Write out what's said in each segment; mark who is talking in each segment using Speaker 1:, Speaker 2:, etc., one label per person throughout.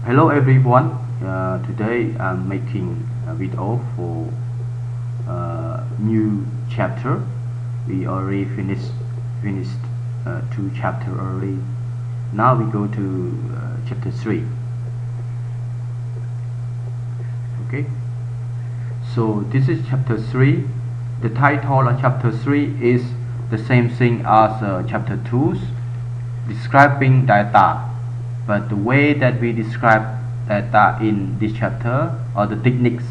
Speaker 1: Hello everyone. Today I'm making a video for new chapter. We already finished two chapter early. Now we go to chapter 3. Okay. So this is chapter 3. The title of chapter 3 is the same thing as chapter 2, describing data. But the way that we describe data in this chapter, or the techniques,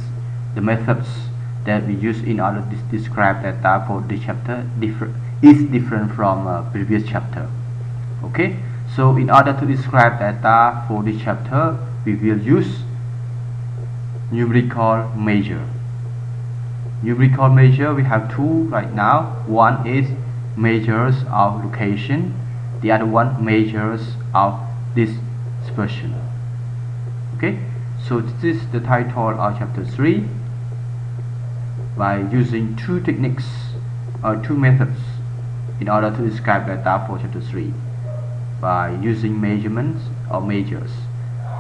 Speaker 1: the methods that we use in order to describe data for this chapter is different from previous chapter. Okay, so in order to describe data for this chapter, we will use numerical measure. Numerical measure, we have two right now. One is measures of location, the other one measures of dispersion. Okay, so this is the title of chapter 3. By using two techniques or two methods in order to describe data for chapter 3, by using measurements or measures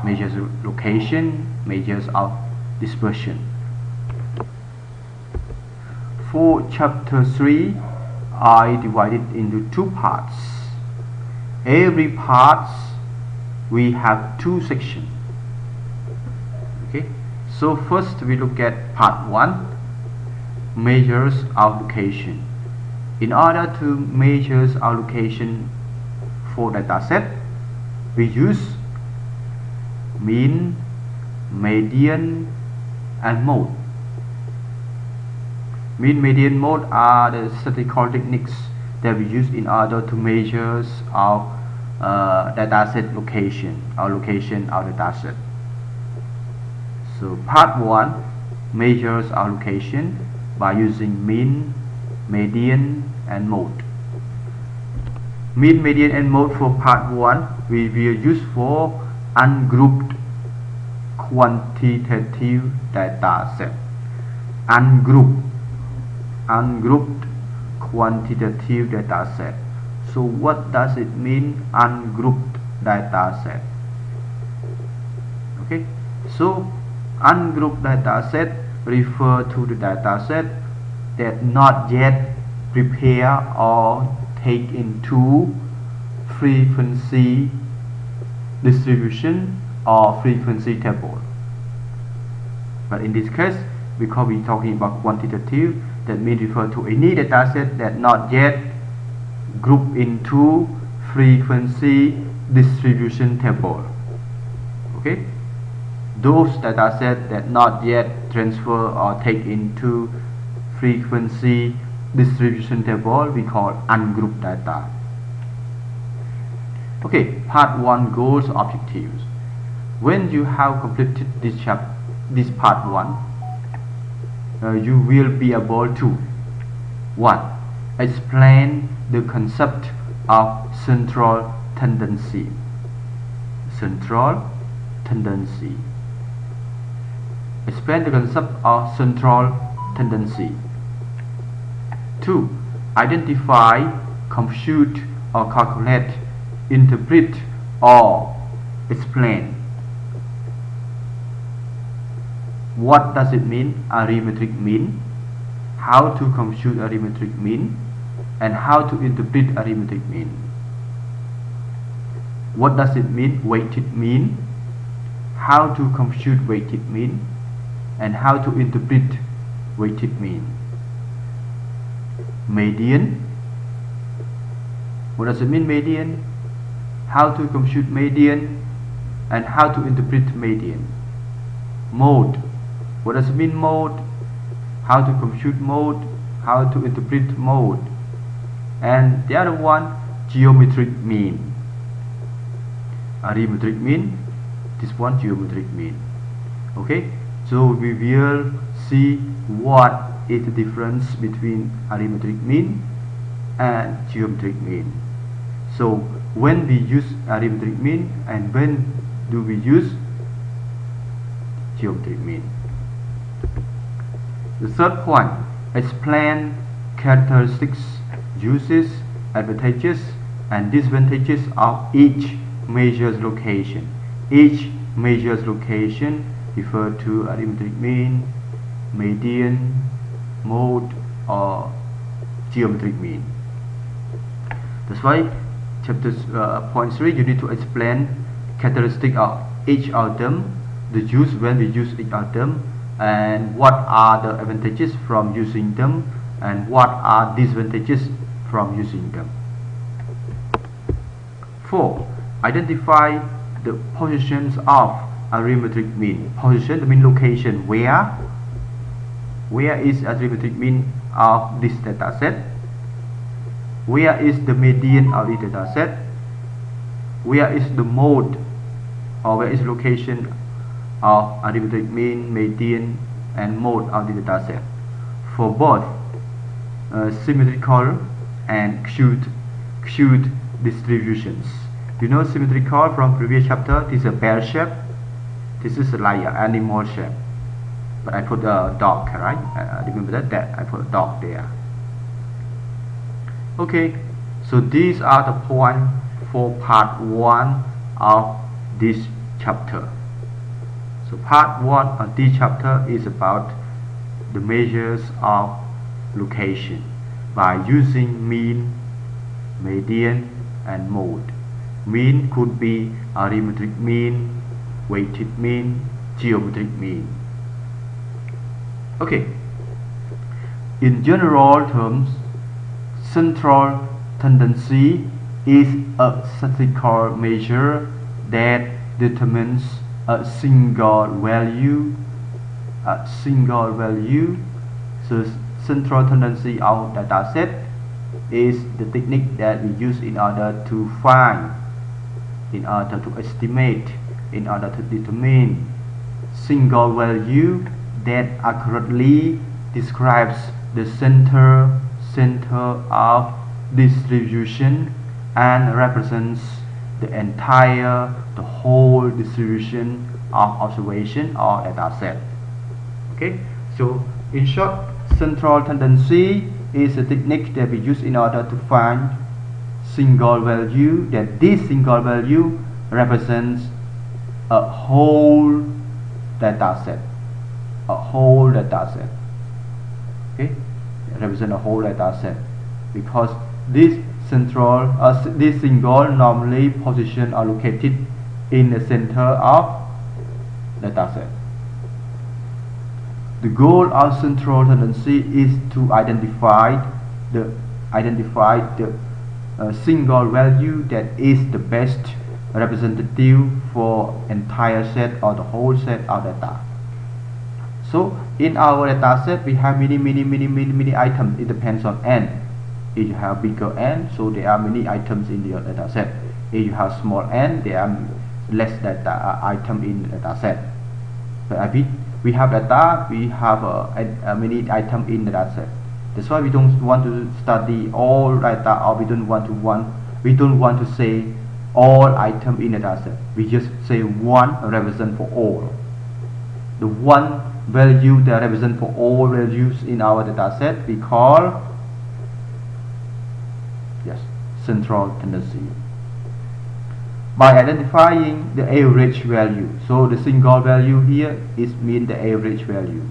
Speaker 1: of location, measures of dispersion. For chapter 3, I divided into two parts. Every part we have two sections. Okay, so first we look at part 1, measures of location. In order to measure our location for data set, we use mean, median, and mode. Mean, median, mode are the statistical techniques that we use in order to measure our dataset location, or location of dataset. So part 1 measures our location by using mean, median, and mode. Mean, median, and mode for part 1 we will use for ungrouped quantitative dataset. Ungrouped quantitative dataset. So what does it mean, ungrouped dataset? Okay, so ungrouped dataset refer to the dataset that not yet prepare or take into frequency distribution or frequency table. But in this case, because we're talking about quantitative, that means refer to any dataset that not yet group into frequency distribution table. Okay, those datasets that not yet transfer or take into frequency distribution table we call ungrouped data. Okay, part 1 goals, objectives. When you have completed this part 1, you will be able to 1. Explain the concept of central tendency. Central tendency. Explain the concept of central tendency. 2. Identify, compute or calculate, interpret or explain. What does it mean, arithmetic mean? How to compute arithmetic mean? And how to interpret arithmetic mean? What does it mean, weighted mean? How to compute weighted mean? And how to interpret weighted mean? Median. What does it mean, median? How to compute median and how to interpret median? Mode. What does it mean, mode? How to compute mode, how to interpret mode? And the other one, geometric mean. Arithmetic mean, this one geometric mean. Okay, so we will see what is the difference between arithmetic mean and geometric mean. So when we use arithmetic mean and when do we use geometric mean? The third point, explain characteristics, uses, advantages and disadvantages of each measure's location. Each measures location refer to arithmetic mean, median, mode, or geometric mean. That's why chapter point 3, you need to explain characteristic of each item, the use when we use each item, and what are the advantages from using them, and what are disadvantages from using them. 4. Identify the positions of arithmetic mean. Position means location. Where is arithmetic mean of this data set? Where is the median of this data set? Where is the mode, or where is location of arithmetic mean, median, and mode of the data set for both symmetrical and skewed distributions. You know symmetrical from previous chapter, this is a pear shape, this is like an animal shape, but I put a dog, right? Remember that I put a dog there. Okay, so these are the points for part 1 of this chapter. So part 1 of this chapter is about the measures of location by using mean, median, and mode. Mean could be arithmetic mean, weighted mean, geometric mean. Okay, in general terms, central tendency is a statistical measure that determines a single value. So central tendency of data set is the technique that we use in order to find, in order to estimate, in order to determine single value that accurately describes the center of distribution and represents the whole distribution of observation or data set. Okay, so in short, central tendency is a technique that we use in order to find single value, that this single value represents a whole data set. Okay, represent a whole data set, because this single normally position are located in the center of data set. The goal of central tendency is to identify the single value that is the best representative for entire set or the whole set of data. So in our data set we have many items. It depends on n. If you have bigger n, so there are many items in your data set. If you have small n, there are less data item in the data set. But we have data, we have many item in the data set. That's why we don't want to study all data, or we don't want to say all item in the data set. We just say one represent for all. The one value that represent for all values in our data set we call central tendency. By identifying the average value, so the single value here is mean the average value.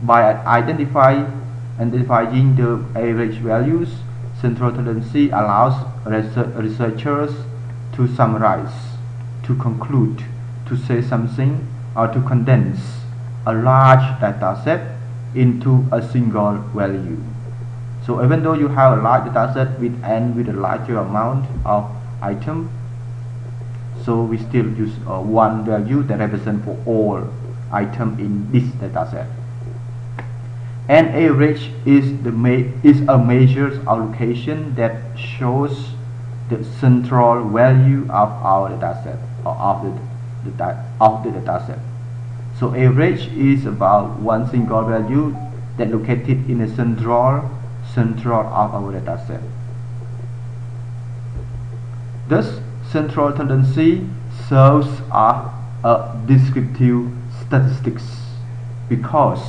Speaker 1: By identifying the average values, central tendency allows researchers to summarize, to conclude, to say something, or to condense a large data set into a single value. So even though you have a large data set with a larger amount of item, so we still use one value that represents for all item in this data set. An average is a measure of location that shows the central value of our data set, or of the data set. So average is about one single value that located in the central of our data set. Thus, central tendency serves as a descriptive statistics because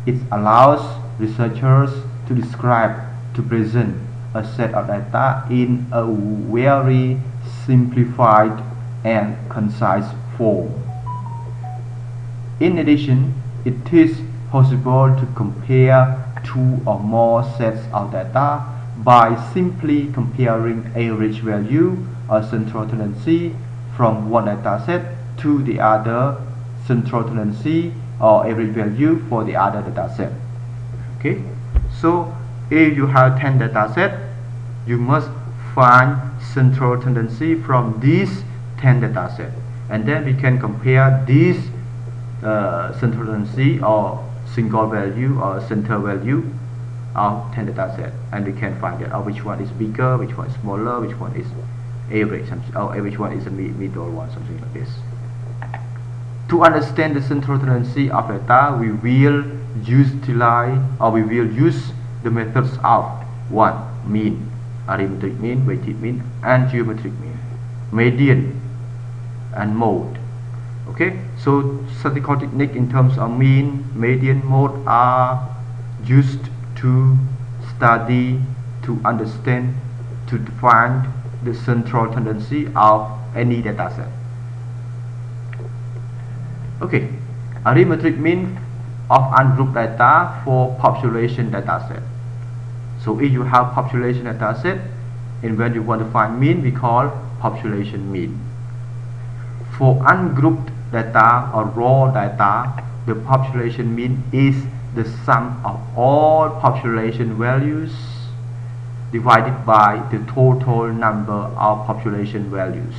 Speaker 1: it allows researchers to describe, to present a set of data in a very simplified and concise form. In addition, it is possible to compare two or more sets of data by simply comparing average value or central tendency from one data set to the other central tendency or average value for the other data set. Okay, so if you have 10 data set, you must find central tendency from these 10 data set, and then we can compare these central tendency or single value or center value of 10 data set, and we can find that which one is bigger, which one is smaller, which one is average, or which one is a middle one, something like this. To understand the central tendency of data, we will utilize or we will use the methods of 1. Mean, arithmetic mean, weighted mean, and geometric mean, median, and mode. Okay, so statistical technique in terms of mean, median, mode are used to study, to understand, to find the central tendency of any data set. Okay, arithmetic mean of ungrouped data for population data set. So if you have population data set, and when you want to find mean, we call population mean. For ungrouped data or raw data, the population mean is the sum of all population values divided by the total number of population values.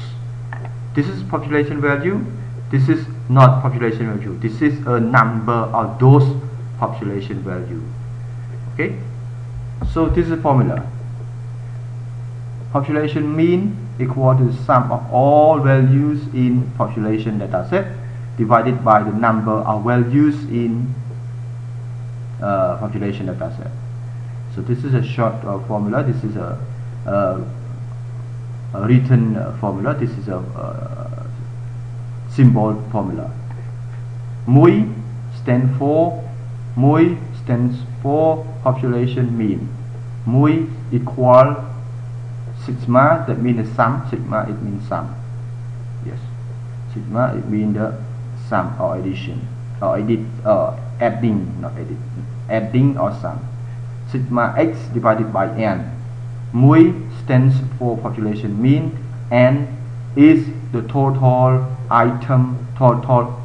Speaker 1: This is population value. This is not population value. This is a number of those population value. Okay, so this is a formula. Population mean equal to the sum of all values in population data set divided by the number of values in population data set. So this is a short formula. This is a written formula. This is a symbol formula. MUI stands for population mean. MUI equal sigma, that means the sum. Sigma, it means sum. Yes, sigma, it means the sum or addition or adding, not edit, adding or sum. Sigma x divided by n. MUI stands for population mean. N is the total item, total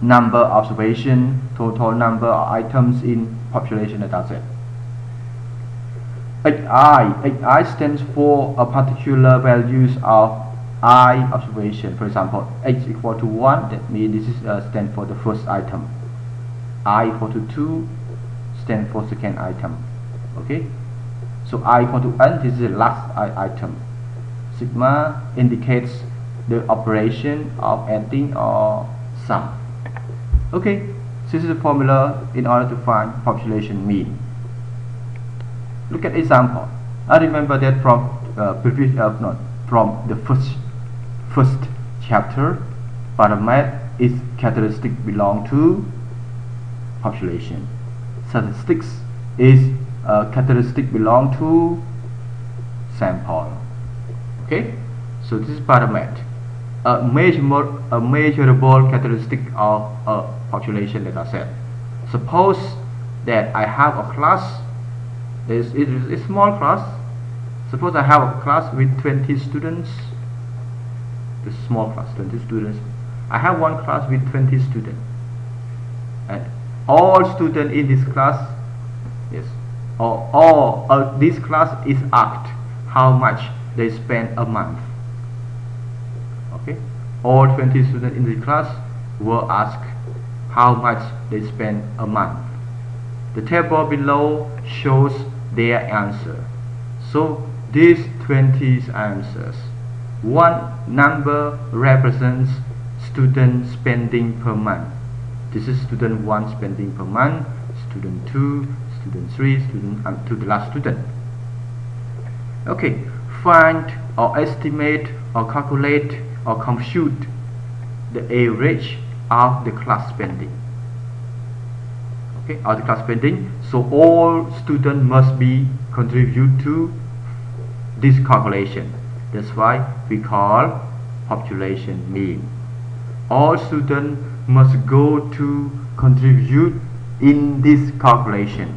Speaker 1: number of observation, total number of items in population data set. HI stands for a particular values of I observation. For example, x equal to 1, that means this is stand for the first item. I equal to 2 stand for second item. Okay, so I equal to n, this is the last item. Sigma indicates the operation of adding or sum. Okay, this is the formula in order to find population mean. Look at example. I remember that from from the first chapter, part1 is characteristic belong to population. Statistics is characteristic belong to sample. Okay, so this is part1. A measurable characteristic of a population data set. Suppose that I have a class. This is a small class. Suppose I have a class with 20 students. This small class, 20 students. I have one class with 20 students, and all students in this class, yes, or this class is asked how much they spend a month. Okay, all 20 students in the class were asked how much they spend a month. The table below shows their answer. So these 20 answers, one number represents student spending per month. This is student 1 spending per month, student 2, student 3, student to the last student. Okay, find or estimate or calculate or compute the average of the class spending. Okay, of the class spending. So all students must be contribute to this calculation. That's why we call population mean. All students must go to contribute in this calculation.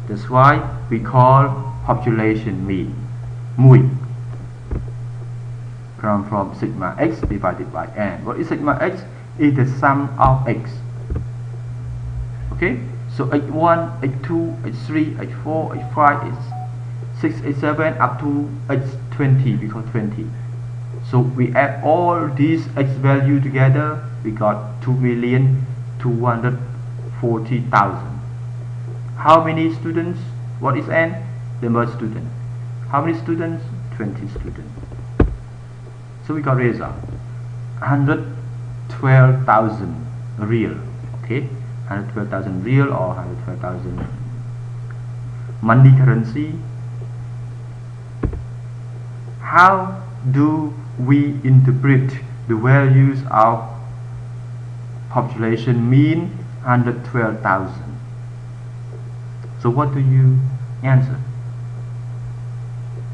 Speaker 1: That's why we call population mean. Mui come from sigma x divided by n. What is sigma x? Is the sum of x. Okay, so h1, h2, h3, h4, h5, h6, h7 up to h20 because 20. So we add all these x value together, we got 2,240,000. How many students? What is n? The number of students. How many students? 20 students. So we got result 112,000 real. Okay, 112,000 real or 112,000 money currency. How do we interpret the values of population mean 112,000? So what do you answer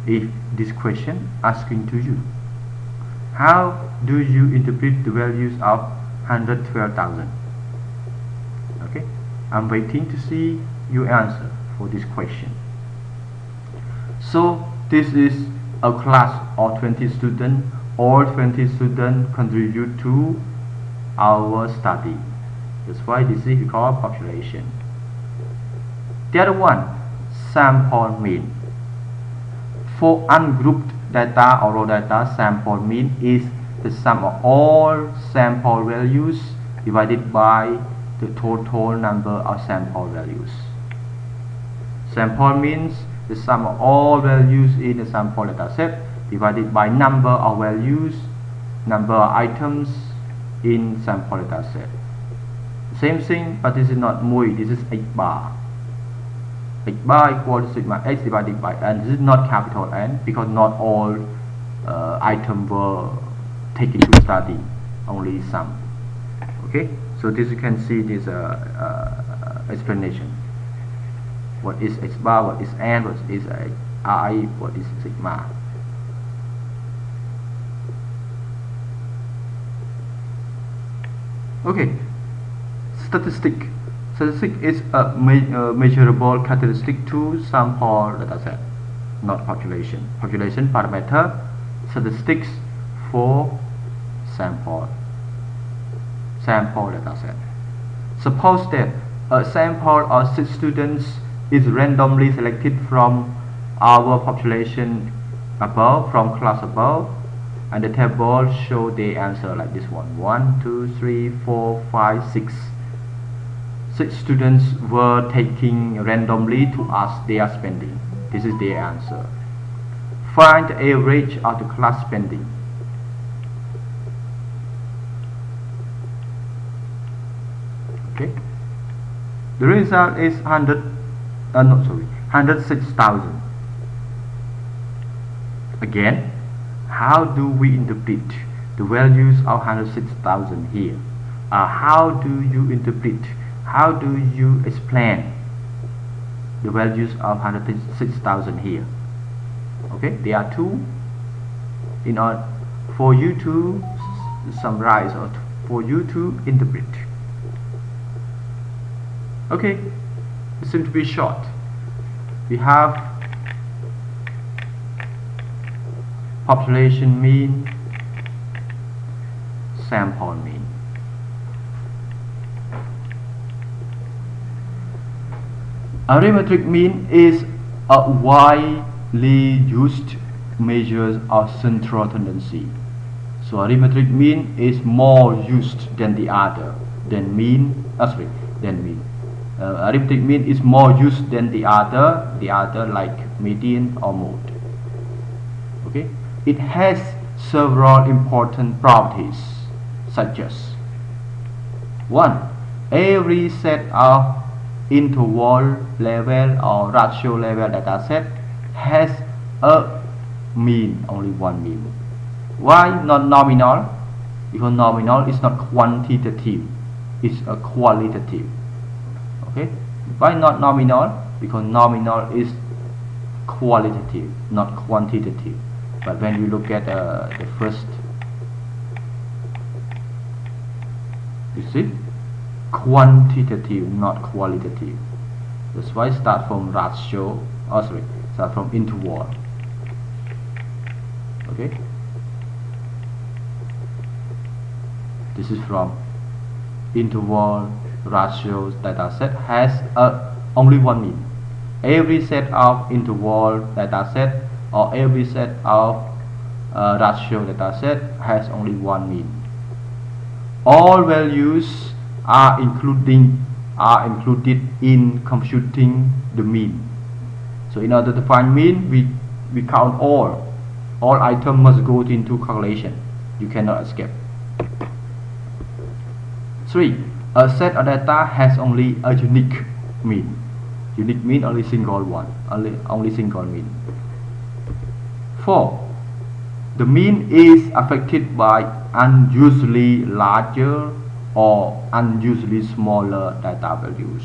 Speaker 1: if this question asking to you? How do you interpret the values of 112,000? Okay, I'm waiting to see your answer for this question. So this is a class of 20 students. All 20 students contribute to our study. That's why this is called population. The other one, sample mean. For ungrouped data or raw data, sample mean is the sum of all sample values divided by the total number of sample values. Sample means the sum of all values in the sample data set divided by number of values, number of items in sample data set. Same thing, but this is not mui, this is h bar. H bar equals sigma x divided by n. This is not capital N because not all items were taken to study, only some. Okay, so this you can see this explanation. What is x bar, what is n, what is I, what is sigma. Okay, statistic. Statistic is a measurable characteristic to sample dataset, not population. Population parameter, statistics for sample dataset. Suppose that a sample of 6 students is randomly selected from our population above, from class above, and the table show the answer like this one. 1, 2, 3, 4, 5, 6. 6 students were taking randomly to ask their spending. This is their answer. Find the average of the class spending. Okay. The result is 106,000. Again, how do we interpret the values of 106,000 here? How do you interpret? How do you explain the values of 106,000 here? Okay, there are two. In order for you to summarize or for you to interpret. Okay, it seems to be short. We have population mean, sample mean. Arithmetic mean is a widely used measure of central tendency. So arithmetic mean is more used than the other. Than mean. Arithmetic mean is more used than the other like median or mode. Okay, it has several important properties such as 1. Every set of interval level or ratio level data set has a mean, only one mean. Why not nominal? Because nominal is not quantitative, it's a qualitative. Okay, why not nominal? Because nominal is qualitative, not quantitative. But when we look at the first You see, quantitative, not qualitative. That's why start from ratio. Start from interval. Okay. This is from interval ratio data set has only one mean. Every set of interval data set or every set of ratio data set has only one mean. All values are included in computing the mean. So in order to find mean, we count all items must go into calculation. You cannot escape. 3. A set of data has only a unique mean. Unique mean only single one, only single mean. 4. The mean is affected by unusually larger or unusually smaller data values.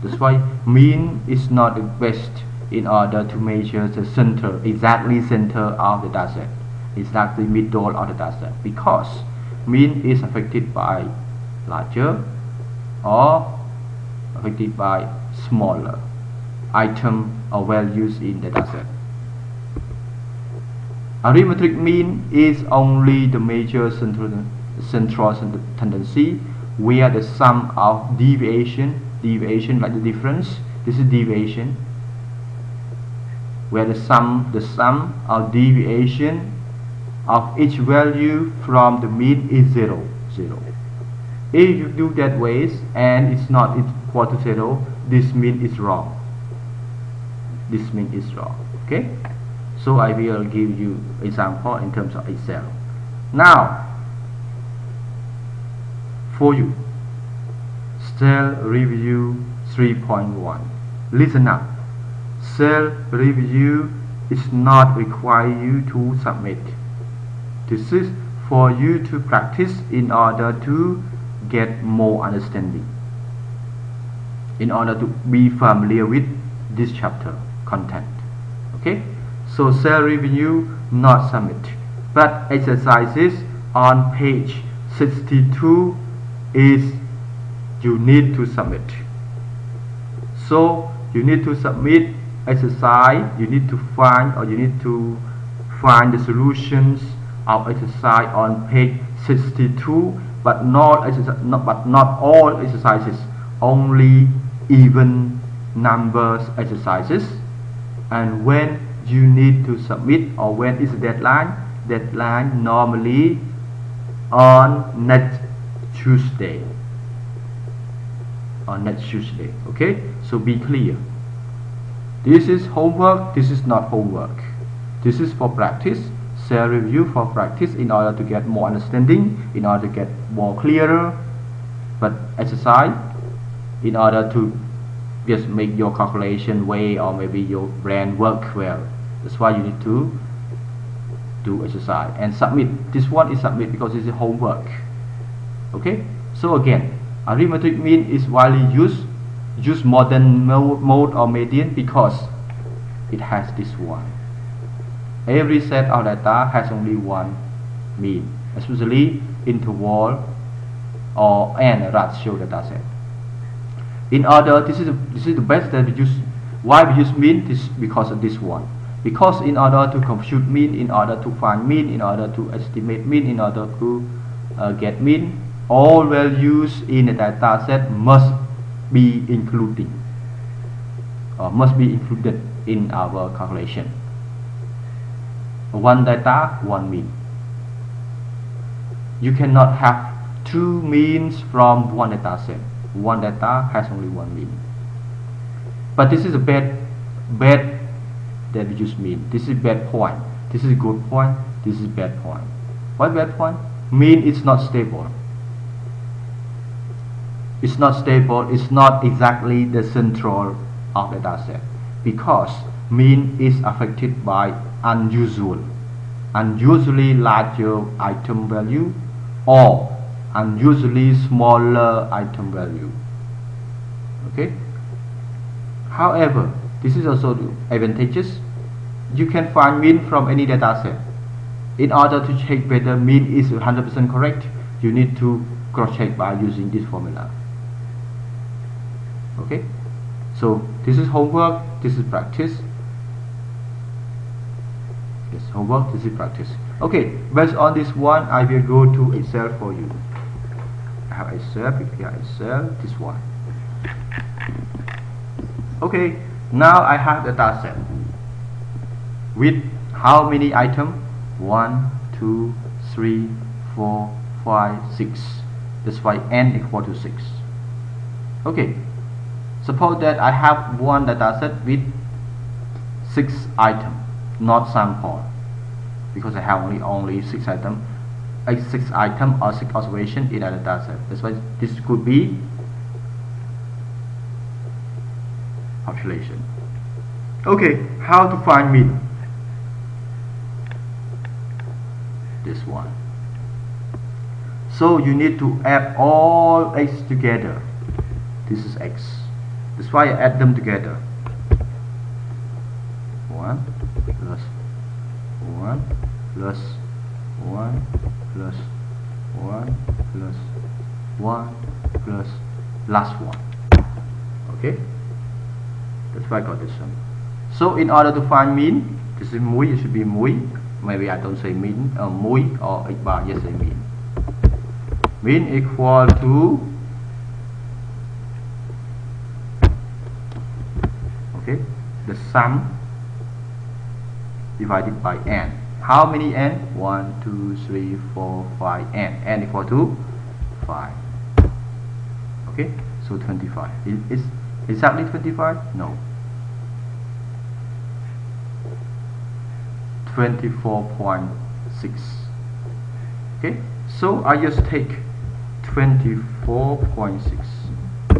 Speaker 1: That's why mean is not the best in order to measure the exactly center of the data set, exactly middle of the data set, because mean is affected by larger or affected by smaller item or values in the data set. Arithmetic mean is only the major central tendency where the sum of deviation like the difference, this is deviation, where the sum of deviation of each value from the mean is 0. If you do that ways and it's not equal to 0, this mean is wrong. This mean is wrong. Okay? So I will give you example in terms of Excel. Now, for you, cell review 3.1. Listen up. Cell review is not require you to submit. This is for you to practice in order to get more understanding, in order to be familiar with this chapter content. Okay, so cell review not submit, but exercises on page 62 is you need to submit. So you need to submit exercise, you need to find the solutions of exercise on page 62, but not all exercises, only even numbers exercises. And when you need to submit, or when is the deadline normally on next Tuesday. Okay, so be clear. This is homework, this is not homework. This is for practice. Cell review for practice in order to get more understanding, in order to get more clearer, but exercise in order to just make your calculation way, or maybe your brain work well. That's why you need to do exercise and submit. This one is submit because it's a homework. Okay, so again, arithmetic mean is widely used more than mode or median because it has this one. Every set of data has only one mean, especially interval and ratio data set. In order, this is the best that we use. Why we use mean? This because of this one. Because in order to compute mean, in order to find mean, in order to estimate mean, in order to get mean, all values in a data set must be included in our calculation. One data, one mean. You cannot have two means from one data set. One data has only one mean. But this is a bad that we use mean. This is bad point. This is good point. This is bad point. What bad point? Mean is not stable. It's not stable. It's not exactly the central of the data set, because mean is affected by unusually larger item value or unusually smaller item value. Okay. However, this is also advantageous. You can find mean from any data set. In order to check whether mean is 100% correct, you need to cross check by using this formula. Okay, so this is homework, this is practice. Yes, homework, this is practice. Okay, based on this one, I will go to Excel for you. I have Excel, prepare Excel, this one. Okay, now I have the data set with how many items? 1, 2, 3, 4, 5, 6. That's why n equal to 6. Okay, suppose that I have one data set with 6 items, not sample, because I have only 6 items. 6 items or 6 observations in a data set. That's why this could be population. Okay, how to find mean? This one. So you need to add all x together. This is x. That's why I add them together. 1 plus 1 plus 1 plus 1 plus 1 plus last one. Okay, that's why I got this one. So in order to find mean, this is mui, it should be mui. Maybe I don't say mean, mui or x bar, yes, say mean. Mean equal to, okay, the sum divided by n. How many n? 1, 2, 3, 4, 5, n. N equal to 5. Okay, so 25. Is exactly 25? No. 24.6. Okay, so I just take 24.6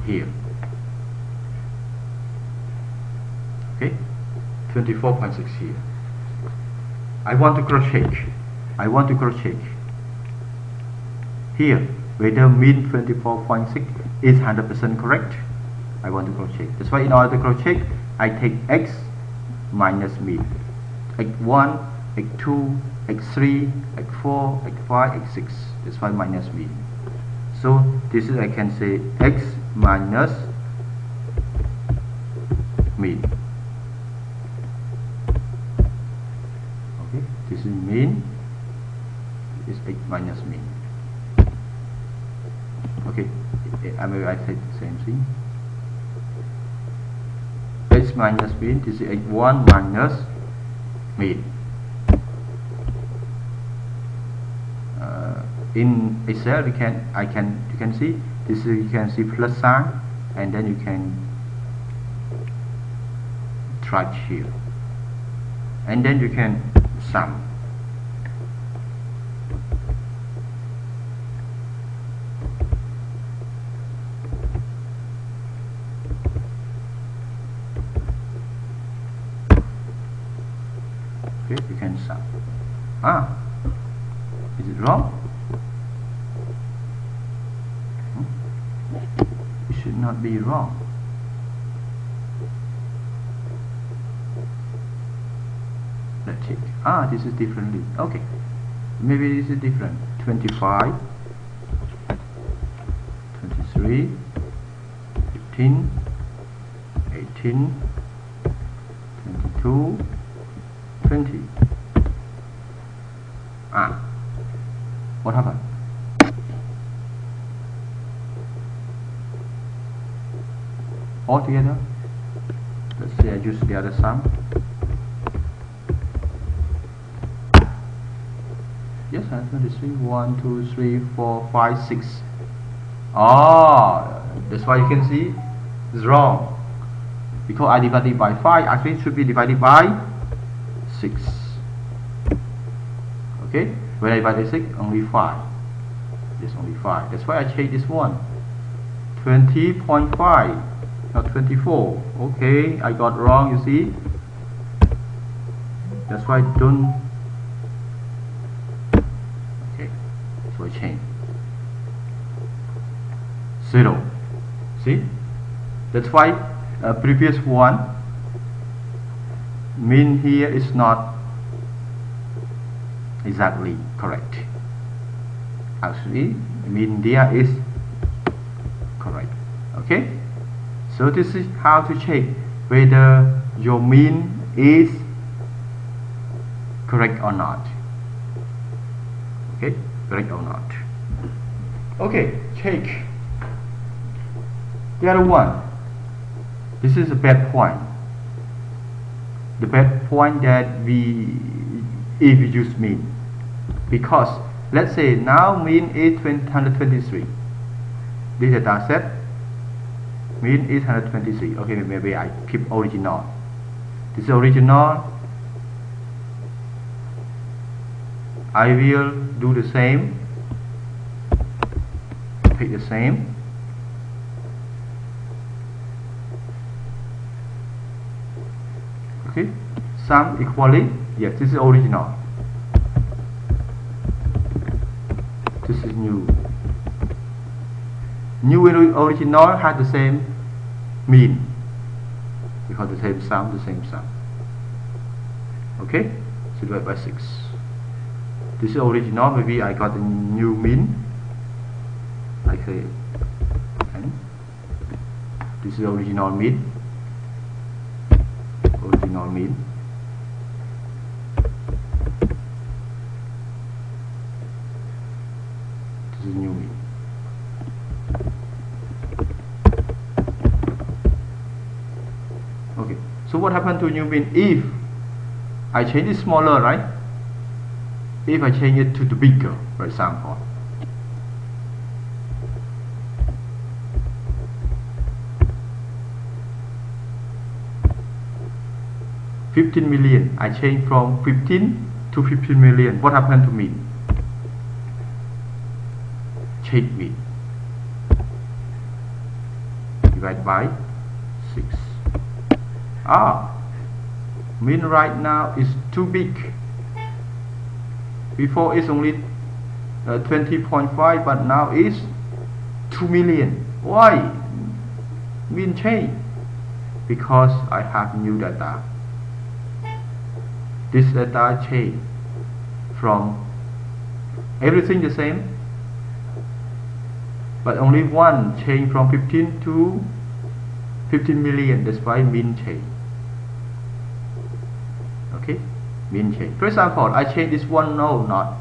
Speaker 1: here. Okay, 24.6 here. I want to cross check. I want to cross check here whether mean 24.6 is 100% correct. I want to cross check. That's why in order to cross check, I take x minus mean. x1, x2, x3, x4, x5, x6. That's why minus mean. So this is, I can say, x minus mean. Okay, this is mean. This is x minus mean. Okay, maybe I say the same thing. X minus mean. This is x1 minus mean. In Excel, you can see this is, you can see plus sign, and then you can track here, and then you can sum. Okay, you can sum. Is it wrong? It should not be wrong. Let's check. This is differently. Okay, maybe this is different. 25, 23, 15, 18, 22, 20. What happened? All together. Let's say I use the other sum. Yes, I have 23. 1, 2, 3, 4, 5, 6. That's why you can see it's wrong. Because I divided by 5, actually it should be divided by 6. Okay, when I divide by 6, only 5. Yes, only 5. That's why I change this one. 20.5, not 24. Okay, I got wrong, you see. That's why I don't. Okay, so I change 0. See, that's why previous one mean here is not exactly correct. Actually mean there is correct. Okay, so this is how to check whether your mean is correct or not. Okay, correct or not. Okay, check the other one. This is a bad point. The bad point that if we use mean, because let's say now mean is 123. This data set mean is 123. Okay, maybe I keep original. This is original. I will do the same. Pick the same. Okay, sum equally. Yes, this is original. This is new. New and original has the same mean because the same sum, Okay, so divide by 6. This is original. Maybe I got a new mean. I say, and this is original mean. Original mean. This is new mean. Okay, so what happened to new mean if I change it smaller, right? If I change it to the bigger, for example, $15 million. I change from 15 to 15 million. What happened to mean? Change mean. Divide by 6. Mean right now is too big. Before it's only 20.5, but now it's 2 million. Why? Mean change. Because I have new data. This data change from everything the same, but only one change from 15 to 15 million. That's why mean change. Okay, mean change. For example, I change this one. No, not.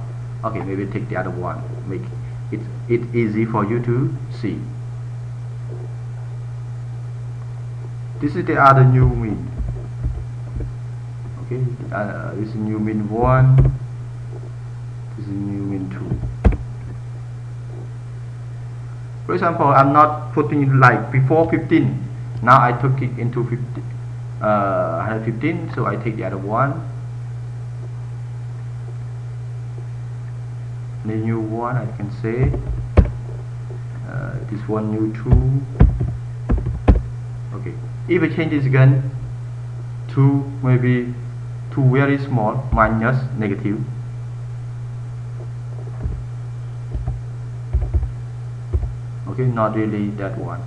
Speaker 1: Okay, maybe take the other one. Make it easy for you to see. This is the other new mean. Okay, this is new mean 1. This is new mean 2. For example, I'm not putting it like before 15. Now I took it into 115, so I take the other one. The new one, I can say this one new 2. Okay, if I change this again to maybe 2 very small, minus, negative. Okay, not really that one.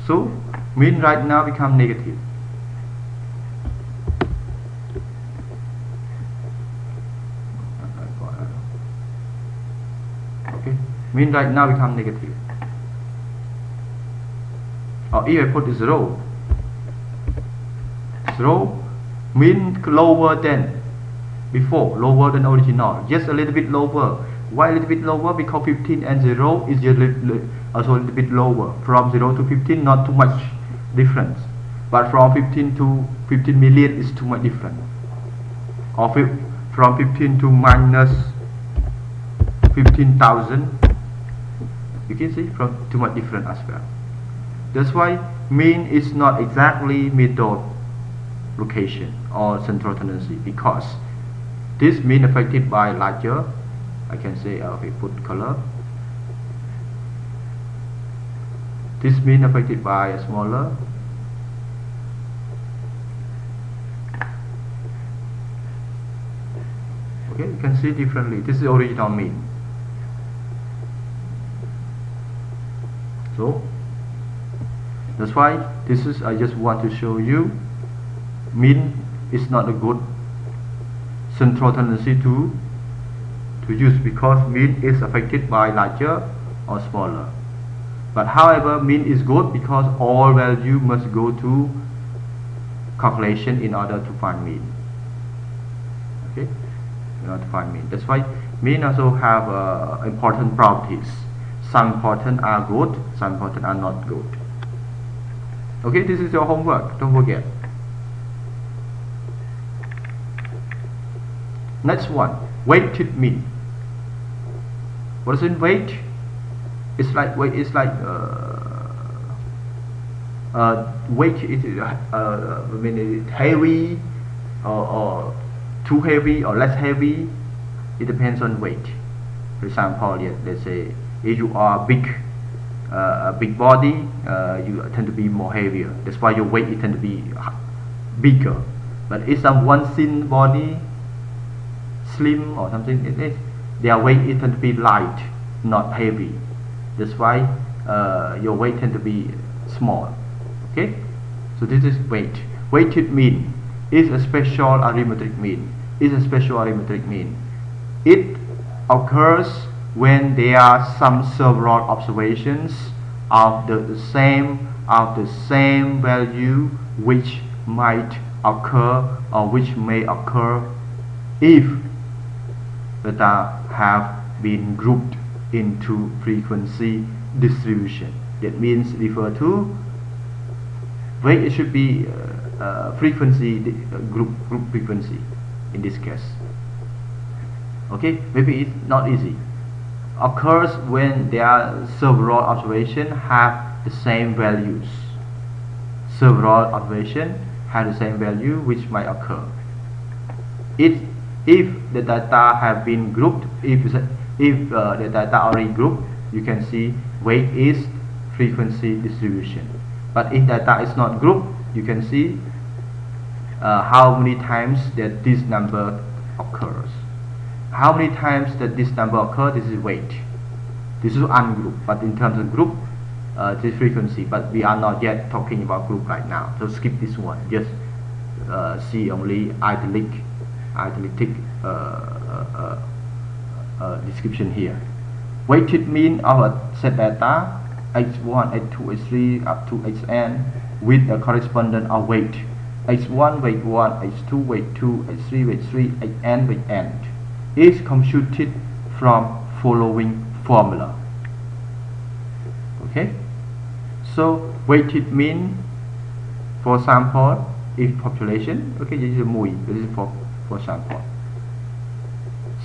Speaker 1: So mean right now become negative. Okay, mean right now become negative. Or if I put 0, mean lower than before, lower than original, just a little bit lower. Why a little bit lower? Because 15 and 0 is just also a little bit lower. From 0 to 15, not too much difference, but from 15 to 15 million is too much different. Or from 15 to minus 15,000, you can see from too much different as well. That's why mean is not exactly middle location or central tendency, because this mean affected by larger. I can say okay, put color. This mean affected by a smaller. Okay, you can see differently. This is the original mean. So that's why this is, I just want to show you, mean is not a good central tendency to use, because mean is affected by larger or smaller. But however, mean is good because all value must go to calculation in order to find mean. Okay, in order to find mean. That's why mean also have important properties. Some important are good, some important are not good. Okay, this is your homework. Don't forget. Next one, weighted mean. What is in weight? It's like weight. It's like weight is I mean it's heavy or too heavy or less heavy. It depends on weight. For example, let's say if you are big, big body, you tend to be more heavier. That's why your weight it tend to be bigger. But if someone thin body, slim or something, their weight it tend to be light, not heavy. That's why your weight tend to be small. Okay, so this is weight. Weighted mean is a special arithmetic mean. It occurs when there are some several observations of the same value which might occur or which may occur if data have been grouped into frequency distribution. That means refer to weight. It should be frequency group frequency in this case. Okay, maybe it's not easy. Occurs when there are several observations have the same values. Several observations have the same value which might occur. If the data have been grouped, if the data already grouped, you can see weight is frequency distribution. But if data is not grouped, you can see how many times that this number occurs. How many times that this number occurs, this is weight. This is ungrouped, but in terms of group, this is frequency. But we are not yet talking about group right now, so skip this one. Just see only italic description here. Weighted mean of a set data h1, h2, h3 up to hn with a correspondent of weight h1 weight 1, h2 weight 2, h3 weight 3, hn weight n is computed from following formula. Okay, so weighted mean, for sample, if population, okay, this is mui, this is for sample.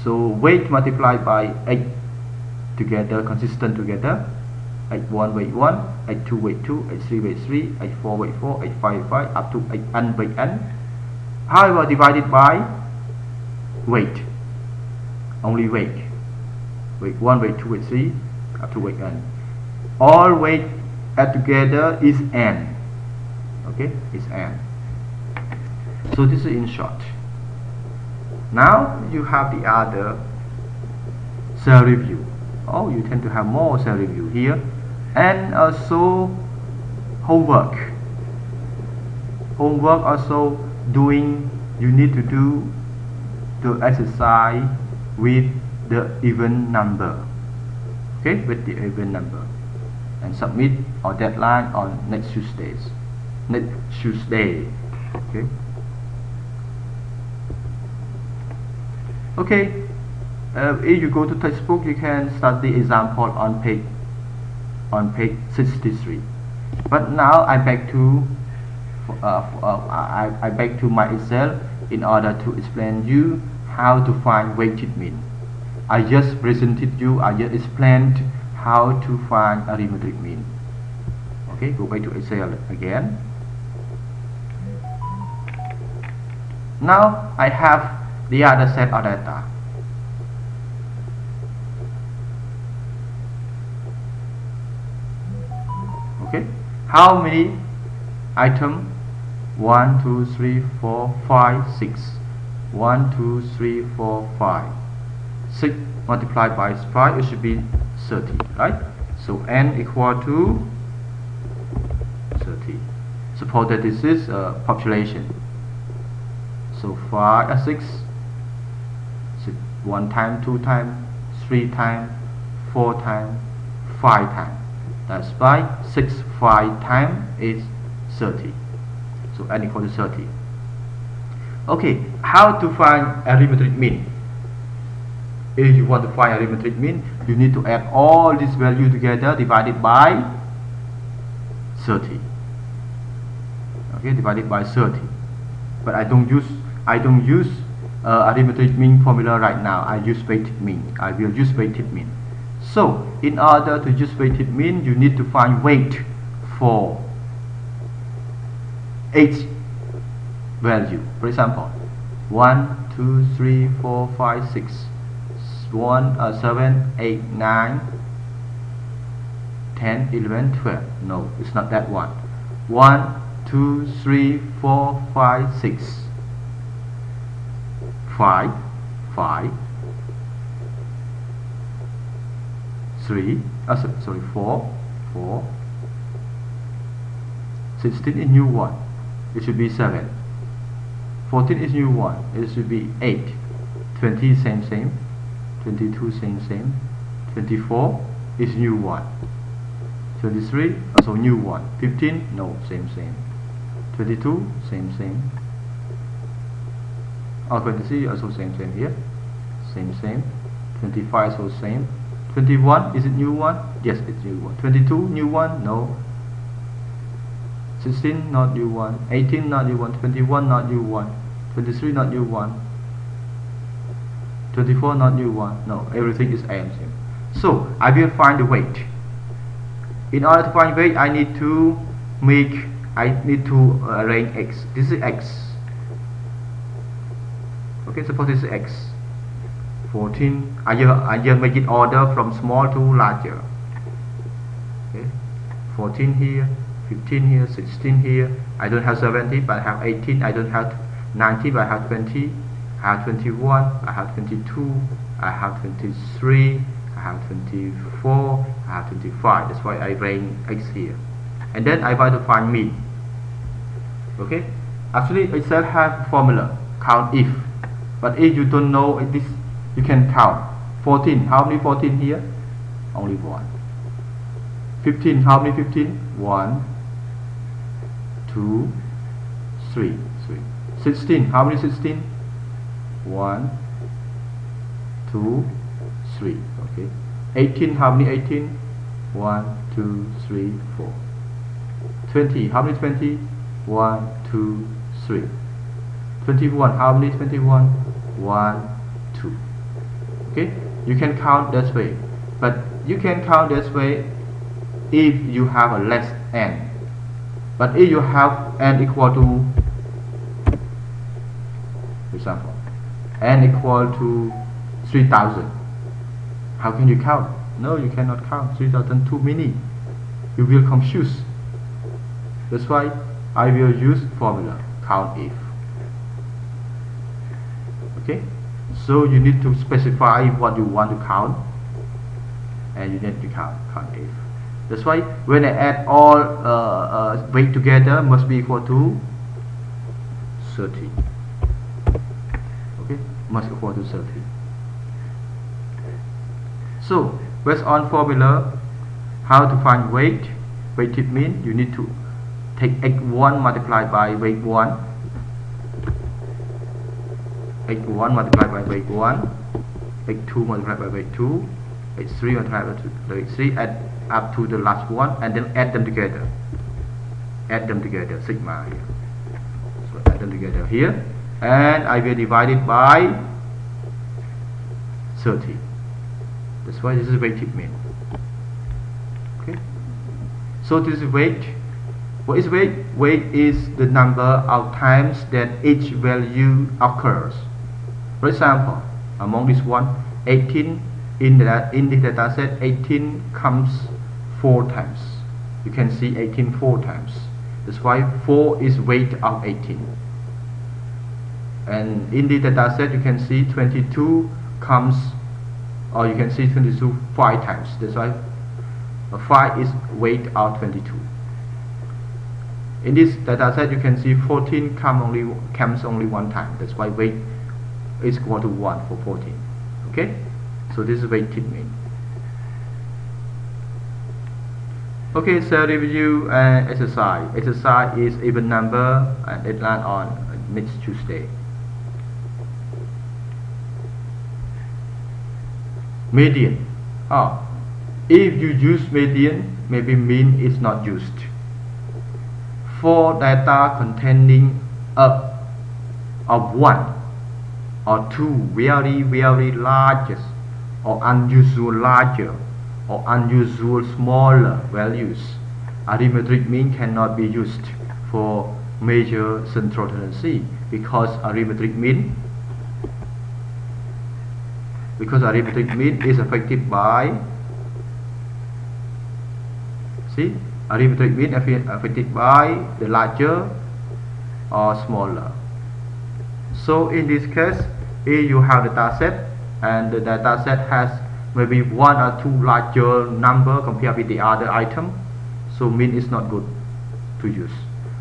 Speaker 1: So weight multiplied by h together, consistent together, h1 weight 1, h2 weight 2, h3 weight 3, h4 weight 4, h5 weight 5, up to hn weight n. However, divided by weight, only weight 1, weight 2, weight 3, up to weight n. All weight add together is n. Okay, is n. So this is in short. Now you have the other cell review. Oh, you tend to have more cell review here, and also homework. Homework also doing. You need to do the exercise with the even number. Okay, with the even number, and submit our deadline on next Tuesday. Okay. Okay. If you go to textbook, you can study example on page 63. But now I back to I back to my Excel in order to explain you how to find weighted mean. I just presented you. I just explained how to find arithmetic mean. Okay, go back to Excel again. Now I have the other set of data. Okay, how many items? 1, 2, 3, 4, 5, 6. 1, 2, 3, 4, 5. 6 multiplied by 5, it should be 30, right? So n equal to 30. Suppose that this is a population. So 5, 6 1 time, 2 time, 3 time, 4 time, 5 time. That's why 6 5 time is 30. So n equal to 30. Okay, how to find arithmetic mean? If you want to find arithmetic mean, you need to add all these values together divided by 30. Okay, divided by 30. But I don't use arithmetic mean formula right now. I use weighted mean. I will use weighted mean. So in order to use weighted mean, you need to find weight for each value. For example, 1, 2, 3, 4, 5, 6, 7, 8, 9, 10, 11, 12. No, it's not that one. 1, 2, 3, 4, 5, 6, 5, 5, 3, sorry, 4, 4, 16 is new one. It should be 7. 14 is new one. It should be 8. 20 same. 22 same. 24 is new one. 23 also new one. 15 no, same. 22 same. 23 also same here. Same. 25 also same. 21 is it new one? Yes, it's new one. 22 new one? No. 16 not new one. 18 not new one. 21 not new one. 23 not new one. 24 not new one. No, everything is same. So I will find the weight. In order to find weight, I need to arrange x. This is x. Okay, suppose this is x. 14. I just make it order from small to larger. Okay, 14 here, 15 here, 16 here. I don't have 17, but I have 18. I don't have 19, but I have 20. I have 21. I have 22. I have 23. I have 24. I have 25. That's why I bring x here. And then I want to find mean. Okay. Actually, Excel have formula count if. But if you don't know this, you can count. 14. How many 14 here? Only one. 15. How many 15? 1, 2, 3. 16. How many 16? 1, 2, 3. Okay. 18. How many 18? 1, 2, 3, 4. 20. How many 20? 1, 2, 3. 21. How many 21? 1, 2. Okay. You can count this way, but you can count this way if you have a less n. But if you have n equal to, for example, n equal to 3000, how can you count? No, you cannot count. 3000 too many. You will confuse. That's why I will use formula count if. Okay, so you need to specify what you want to count, and you need to count if. That's why when I add all weight together, must be equal to 30. Okay, must equal to 30. So based on formula, how to find weighted mean, you need to take x1 multiplied by weight 1, x1 multiplied by weight 1, x2 multiplied by weight 2, x3 multiplied by weight 3, add up to the last one, and then add them together. Sigma here. So add them together here, and I will divide it by 30. That's why this is weighted mean. Okay. So this is weight. What is weight? Weight is the number of times that each value occurs. For example, among this one, 18 in the data set, 18 comes 4 times. You can see 18 4 times. That's why 4 is weight of 18. And in the data set, you can see 22 comes, or you can see 22 5 times. That's why 5 is weight of 22. In this data set, you can see 14 comes only 1 time. That's why weight is equal to 1 for 14. Okay, so this is weighted mean. Okay, so review and exercise. Exercise is even number and deadline on next Tuesday. Median. If you use median, maybe mean is not used. For data containing of one or two very largest or unusual larger or unusual smaller values, arithmetic mean cannot be used for measure central tendency, because arithmetic mean is affected by, see, arithmetic mean affected by the larger or smaller. So in this case, if you have the data set and the data set has maybe one or two larger number compared with the other item, so mean is not good to use.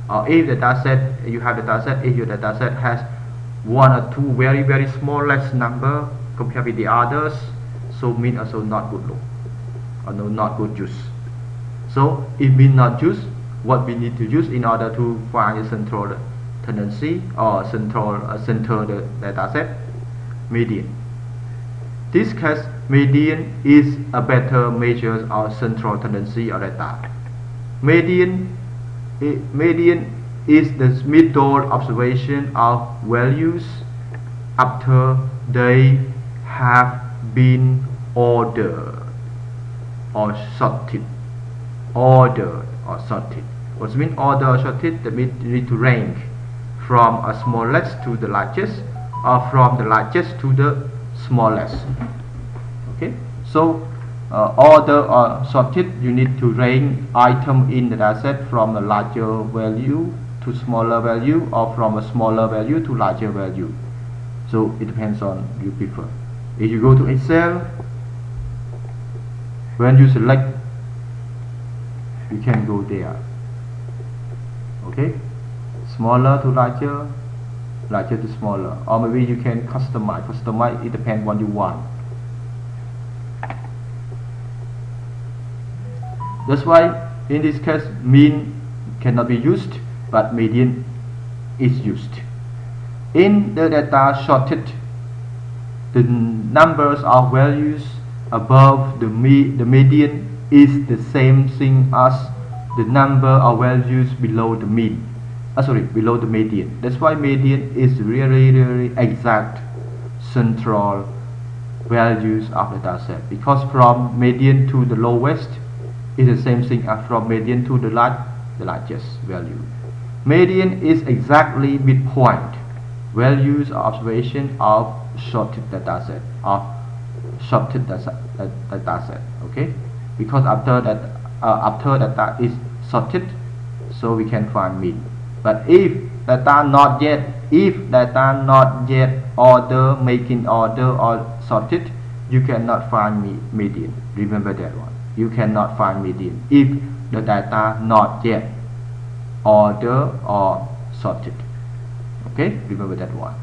Speaker 1: Or if the data set, you have the data set, if your data set has one or two very smallest number compared with the others, so mean also not good look, or no, not good use. So if mean not use, what we need to use in order to find a central tendency or center the data set? Median. This case, median is a better measure of central tendency of data. Median is the middle observation of values after they have been ordered or sorted. What means order or sorted? That means you need to rank from a smallest to the largest, or from the largest to the smallest. Okay, so order or sorted, you need to rank item in the dataset from a larger value to smaller value, or from a smaller value to larger value. So it depends on you prefer. If you go to Excel, when you select, you can go there. Okay, smaller to larger, larger to smaller, or maybe you can customize. It depends what you want. That's why in this case mean cannot be used, but median is used. In the data sorted, the numbers of values above the median is the same thing as the number of values below the mean. Below the median. That's why median is really exact central values of the data set, because from median to the lowest is the same thing as from median to the largest value. Median is exactly midpoint values of observation of sorted data set, okay, because after data is sorted, so we can find mean. But if data not yet order, making order or sorted, you cannot find median. Remember that one. You cannot find median if the data not yet order or sorted. Okay, remember that one.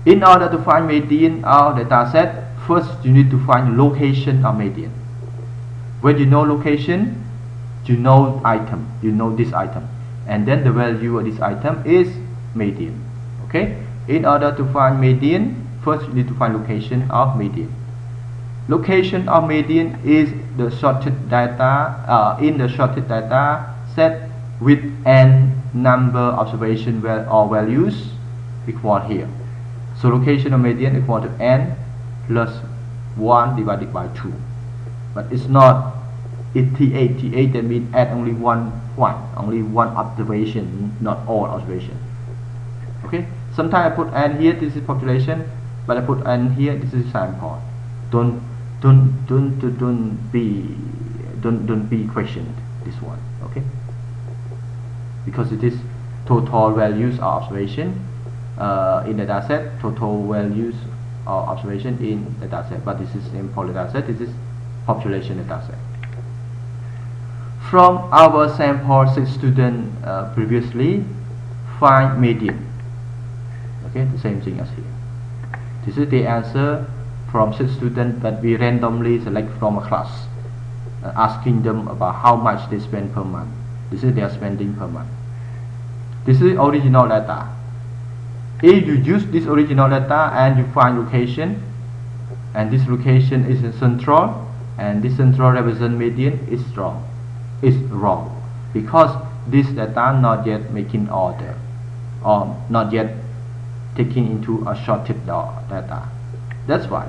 Speaker 1: In order to find median of data set, first you need to find location of median. When you know location, you know item, you know this item, and then the value of this item is median. Okay, in order to find median, first you need to find location of median. Location of median is the sorted data in the sorted data set with n number observation or values equal here. So location of median equal to n plus 1 divided by 2. But it's not T8, that means add only one observation, not all observation. Okay, sometimes I put n here, this is population, but I put n here, this is sample. Don't be questioned this one. Okay, because it is total values of observation in the data set, total values of observation in the data set, but this is in poly data set, this is population data set. From our sample 6 students previously, find median. Okay, the same thing as here. This is the answer from 6 students that we randomly select from a class, asking them about how much they spend per month. This is their spending per month. This is original data. If you use this original data and you find location, and this location is a central, and this central represent median, is wrong, because this data not yet making order, or not yet taking into a sorted data. That's why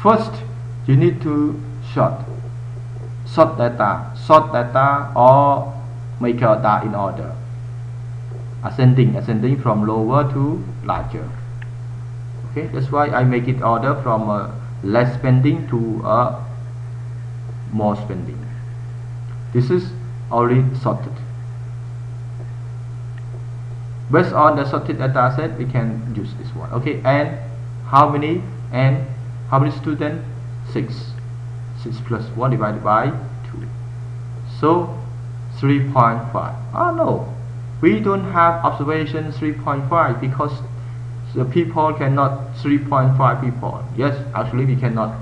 Speaker 1: first you need to sort data or make a data in order, ascending from lower to larger. Okay, that's why I make it order from less spending to more spending. This is already sorted. Based on the sorted data set, we can use this one. Okay, and how many students? 6 plus 1 divided by 2, so 3.5. Oh no, we don't have observation 3.5 because the people cannot 3.5 people. Yes, actually we cannot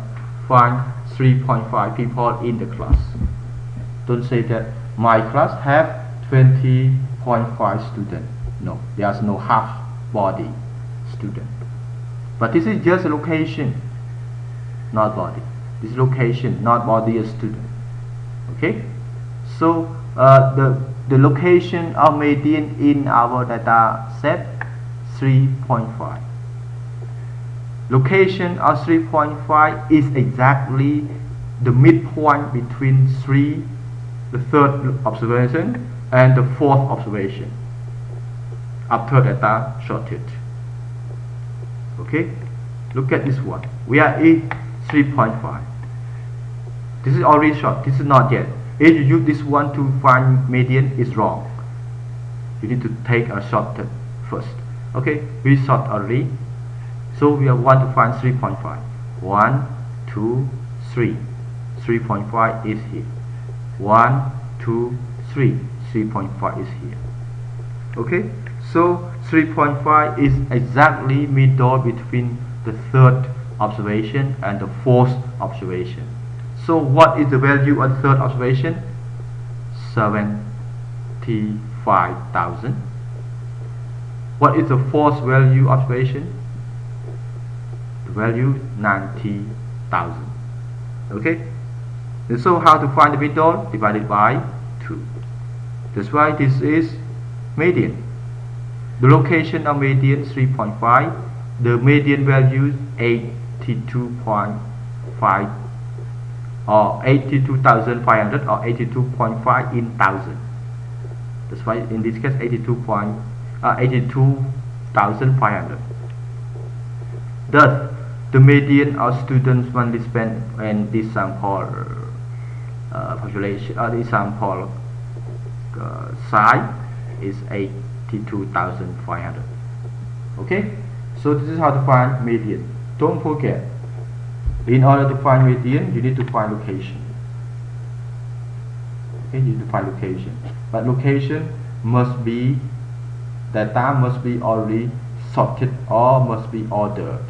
Speaker 1: find 3.5 people in the class. Don't say that my class have 20.5 students. No, there's no half body student. But this is just a location, not body. This is location, not body a student. Okay, so the location of median in our data set 3.5. Location of 3.5 is exactly the midpoint between the third observation and the fourth observation after data sorted. Okay, look at this one. We are in 3.5. This is already short. This is not yet. If you use this one to find median, is wrong. You need to take a shortcut first. Okay, we sort already. So we want to find 3.5. 1, 2, 3. 3.5 is here. 1, 2, 3. 3.5 is here. Okay, so 3.5 is exactly middle between the third observation and the fourth observation. So what is the value of the third observation? 75,000. What is the fourth value observation? The value 90,000. Okay, and so how to find the middle? Divided by 2. That's why this is median. The location of median 3.5. The median value 82.5 or 82,500 or 82.5 in thousand. That's why in this case 82,500. Thus, the median of students monthly spent in this sample population, this sample size is 82,500. Okay, so this is how to find median. Don't forget, in order to find median, you need to find location. Okay, you need to find location, but location must be, data must be already sorted or must be ordered.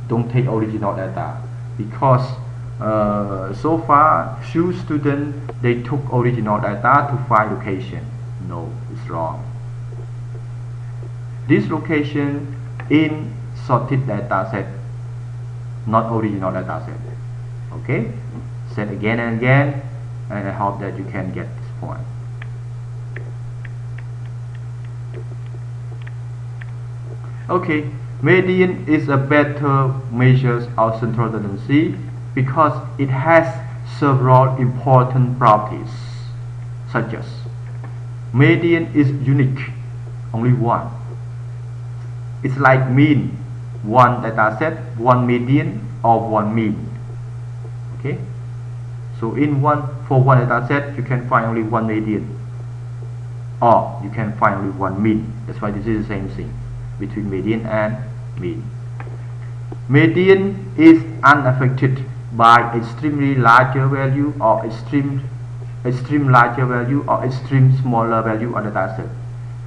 Speaker 1: Don't take original data, because so far few students they took original data to find location. No, it's wrong. This location in sorted data set, not original data set. Okay, said again and again, and I hope that you can get this point. Okay, median is a better measure of central tendency because it has several important properties, such as median is unique, only one. It's like mean, one data set, one median or one mean. Okay, so for one data set you can find only one median, or you can find only one mean. That's why this is the same thing between median and mean. Median is unaffected by extremely larger value or extreme larger value or extreme smaller value on the data set.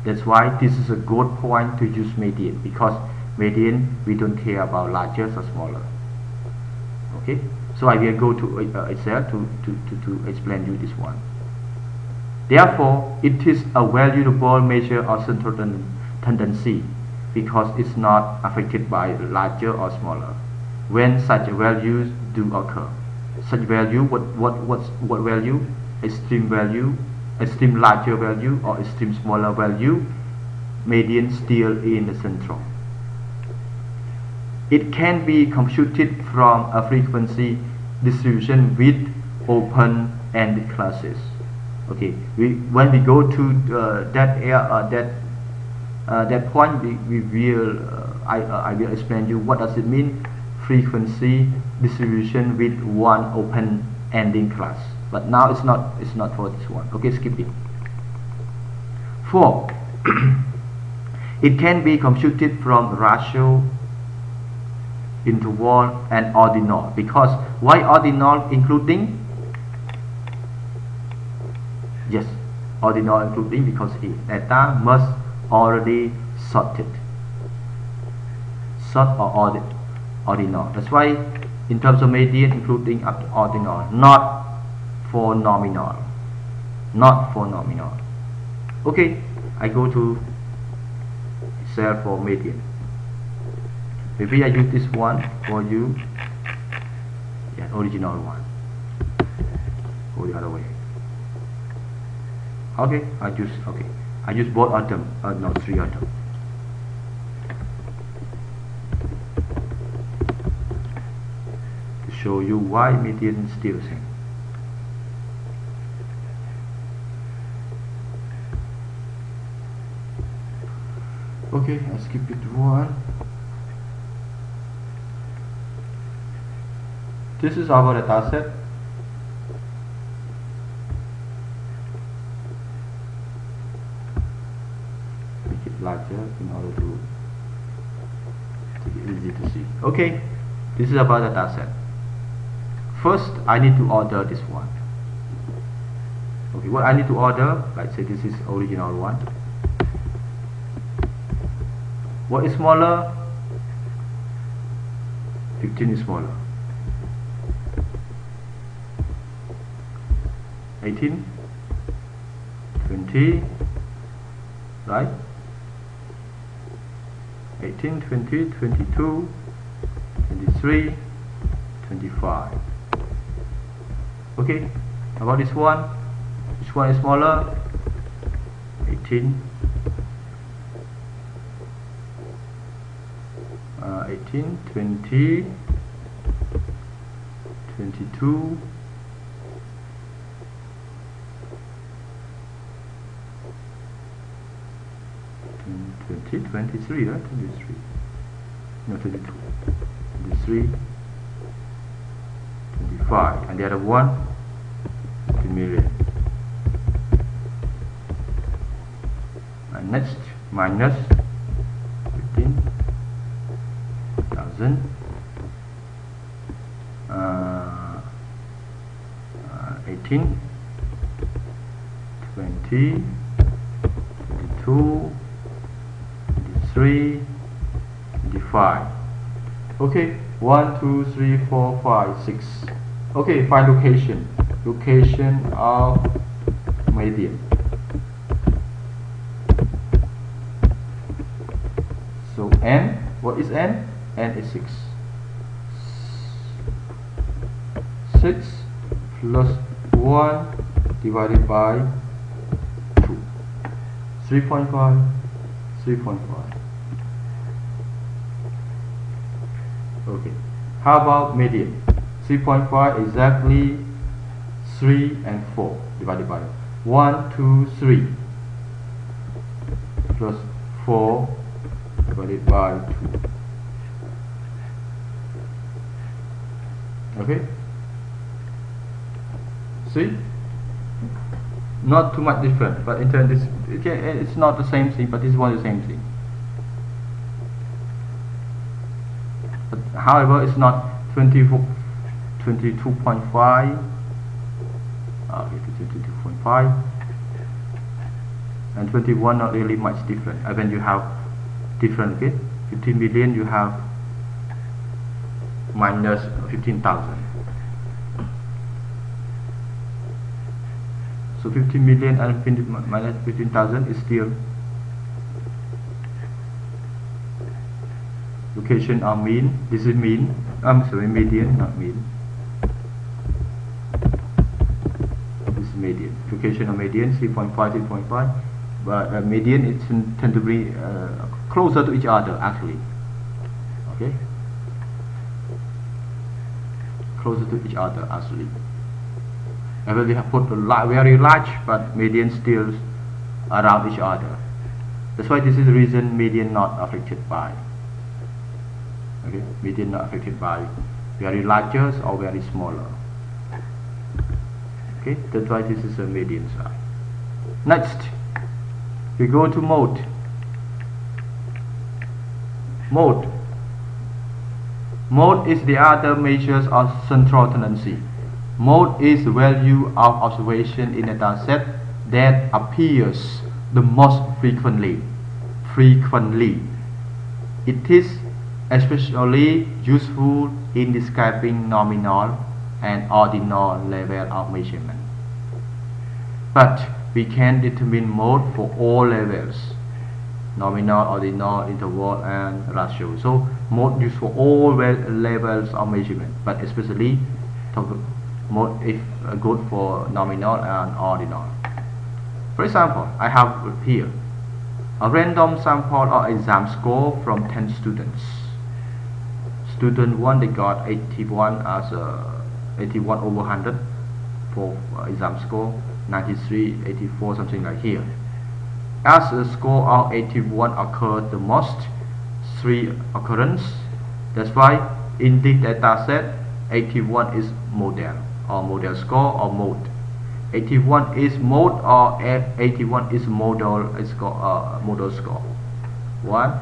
Speaker 1: That's why this is a good point to use median, because median, we don't care about larger or smaller. Okay, so I will go to Excel to explain you this one. Therefore, it is a valuable measure of central tendency because it's not affected by larger or smaller. When such values do occur, such value, what value? Extreme value, extreme larger value, or extreme smaller value, median still in the central. It can be computed from a frequency distribution with open-ended classes. Okay, when we go to that point, we will I will explain you what does it mean frequency distribution with one open-ending class. But now it's not for this one. Okay, skip it. 4. It can be computed from ratio, interval, and ordinal. Because why ordinal including? Yes, ordinal including because data must already sorted. Sort or ordinal. That's why in terms of median including up to ordinal, not for nominal. Not for nominal. Okay, I go to Excel for median. Maybe I use this one for you. Yeah, original one. Go the other way. Okay, I use both of them. No, 3 of them. To show you why median is still the same. Okay, I skip it one. This is our data set. Make it larger in order to make it easy to see. Okay, this is about data set. First, I need to order this one. Okay, what I need to order, let's say this is original one. What is smaller? 15 is smaller. 18, 20, right? 18, 20, 22, 23, 25. Okay, about this one? Which one is smaller? 18. 18, 20, 22, 23, right? 23. No, 22. 23, 25. And the other one, 15 million. And next, minus 15,000. 18, 20, 22, 23, 25. Okay, 1, 2, 3, 4, 5, 6. Okay, find location. Location of median. So n, what is n? N is 6. 6 plus 1 divided by 2. 3.5. 3.5. Okay. How about median? 3.5 exactly 3 and 4 divided by 1, 2, 3 plus 4 divided by 2. Okay. See? Not too much different, but in terms it's not the same thing, but this one is the same thing. But however, it's not 22.5. Okay, 22.5 and 21 not really much different. When you have different, okay, 15 million, you have minus 15,000. So 15 million and minus 15,000 is still location or mean. This is mean. I'm sorry, median, not mean. This is median. Location or median 3.5, 3.5. But median it tend to be closer to each other actually. Okay. Closer to each other actually. And we have put a very large, but median still around each other. That's why this is the reason median not affected by. Okay, median not affected by very larger or very smaller. Okay, that's why this is a median size. Next, we go to mode. Mode is the other measures of central tendency. Mode is the value of observation in a data set that appears the most frequently. It is especially useful in describing nominal and ordinal level of measurement. But we can determine mode for all levels, nominal, ordinal, interval, and ratio. So mode used for all levels of measurement, but especially mode is good for nominal and ordinal. For example, I have here a random sample or exam score from 10 students. Student 1, they got 81 as 81 over 100 for exam score, 93, 84, something like here. As the score of 81 occurred the most, 3 occurrence. That's why in this data set 81 is model or model score or mode. 81 is mode or 81 is model score. Model score. 1,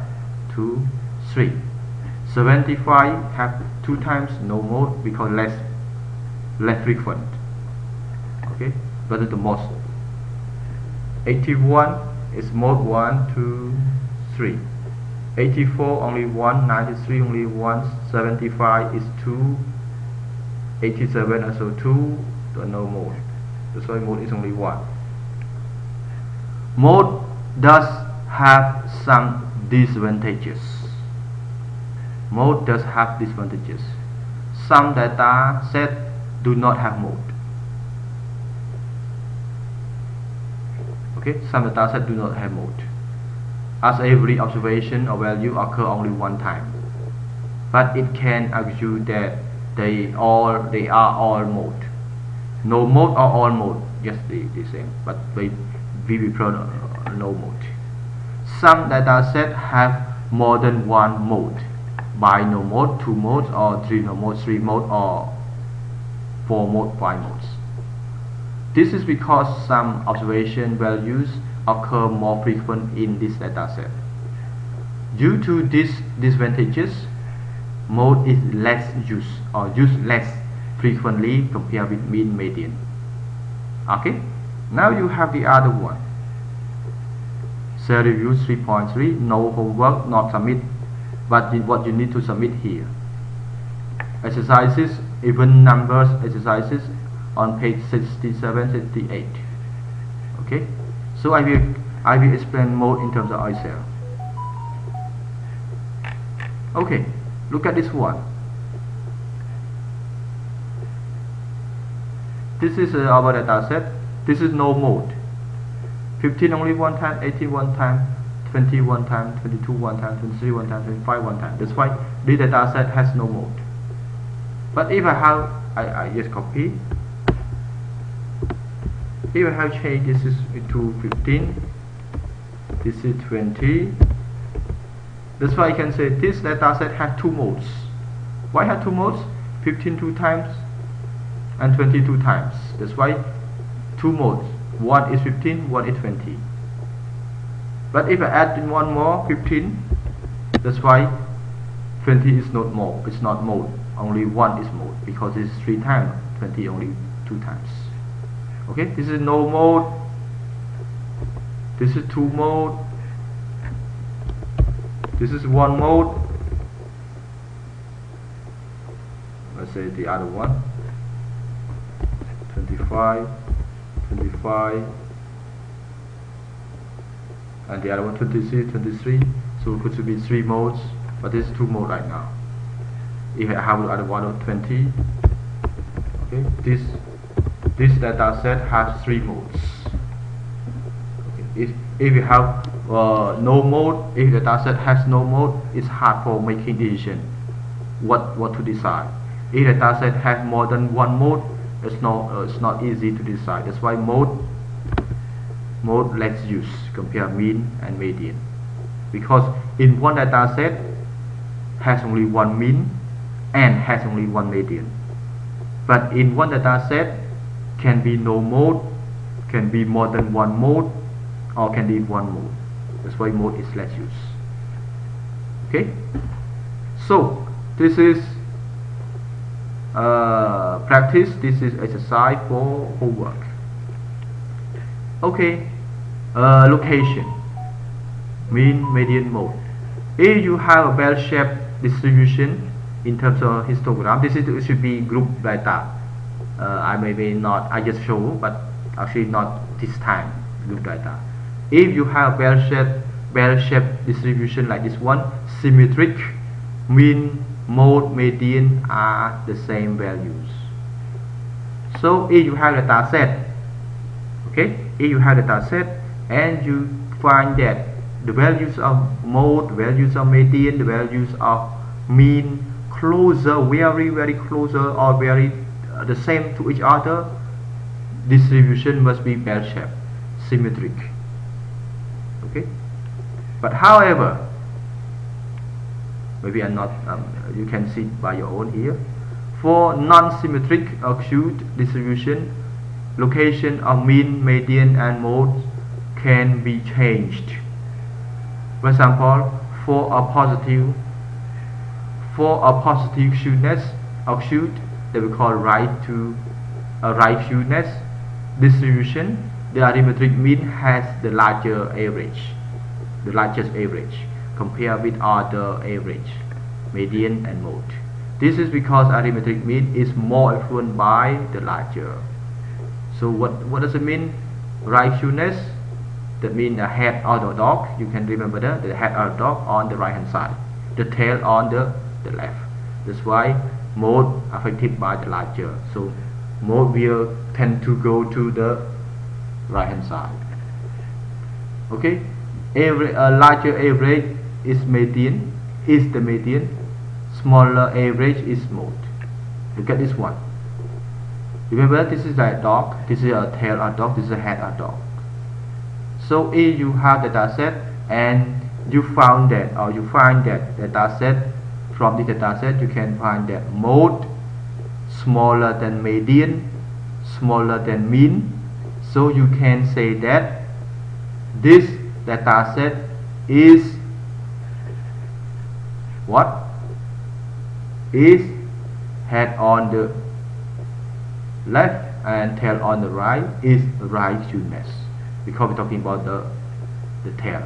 Speaker 1: 2, 3. 75 have 2 times no mode because less frequent. Okay, but it's the most. 81 is mode 1, 2, 3. 84 only 1, 93 only 1, 75 is 2, 87 also 2, so no mode. That's why mode is only 1. Mode does have some disadvantages. Mode does have disadvantages. Some data sets do not have mode. Okay, some data sets do not have mode, as every observation or value occur only one time. But it can argue that they are all mode. No mode or all mode, yes, the same. But we prefer no mode. Some data sets have more than one mode: bino mode, 2 modes, or 3 mode, 3 mode, or 4 mode, 5 modes. This is because some observation values occur more frequent in this data set. Due to these disadvantages, mode is less used or used less frequently compared with mean median. Okay, now you have the other one. Cell review 3.3, no homework, not submit, but what you need to submit here. Exercises, even numbers exercises on page 67, 68. Okay, so I will explain mode in terms of cell. Okay, look at this one. This is our data set. This is no mode. 15 only one time, 18 one time, 20 one time, 22 one time, 23 one time, 25 one time. That's why this data set has no mode. But if I have, I just copy. If I have changed this is to 15, this is 20. That's why I can say this data set has 2 modes. Why have 2 modes? 15 2 times and 22 times. That's why 2 modes. One is 15, one is 20. But if I add in one more, 15, that's why 20 is not mode. It's not mode. Only one is mode because it's 3 times. 20 only 2 times. Okay, this is no mode. This is 2 mode. This is one mode. Let's say the other one, 25, 25, and the other one 26, 23. So it could be 3 modes, but this is 2 modes right now. If I have the other one of 20, okay, this data set has 3 modes. Okay. If you have no mode, if the data set has no mode, it's hard for making decision what to decide. If the data set has more than 1 mode, it's not easy to decide. That's why mode let's use compare mean and median, because in one data set has only 1 mean and has only 1 median, but in one data set can be no mode, can be more than 1 mode, or can be 1 mode. That's why mode is let's use. Okay, so this is practice. This is exercise for homework. Okay, location, mean, median, mode. If you have a bell-shaped distribution in terms of histogram, it should be group data. I may not, I just show, but actually not this time group data. If you have bell-shaped distribution like this one, symmetric, mean, mode, median are the same values. So if you have a data set, okay, if you have a data set and you find that the values of mode, values of median, the values of mean closer, very closer, or very the same to each other, distribution must be bell-shaped, symmetric. Okay, but however, maybe I'm not, you can see by your own here. For non-symmetric or skewed distribution, location of mean, median, and mode can be changed. For example, for a positive skewness or skewed, that we call right skewness distribution, the arithmetic mean has the largest average compared with other average, median, and mode. This is because arithmetic mean is more influenced by the larger. So what does it mean? Right skewness, that means the head of the dog. You can remember that the head of the dog on the right hand side, the tail on the left. That's why mode affected by the larger. So mode will tend to go to the right hand side. Okay, larger average is median, is the median. Smaller average is mode. Look at this one. Remember, this is a dog, this is a tail of dog, this is a head of dog. So if you have the data set and you found that, or you find that the data set, from the data set you can find that mode smaller than median, smaller than mean, so you can say that this data set is what? Is head on the left and tail on the right, is right skewness, because we're talking about the tail.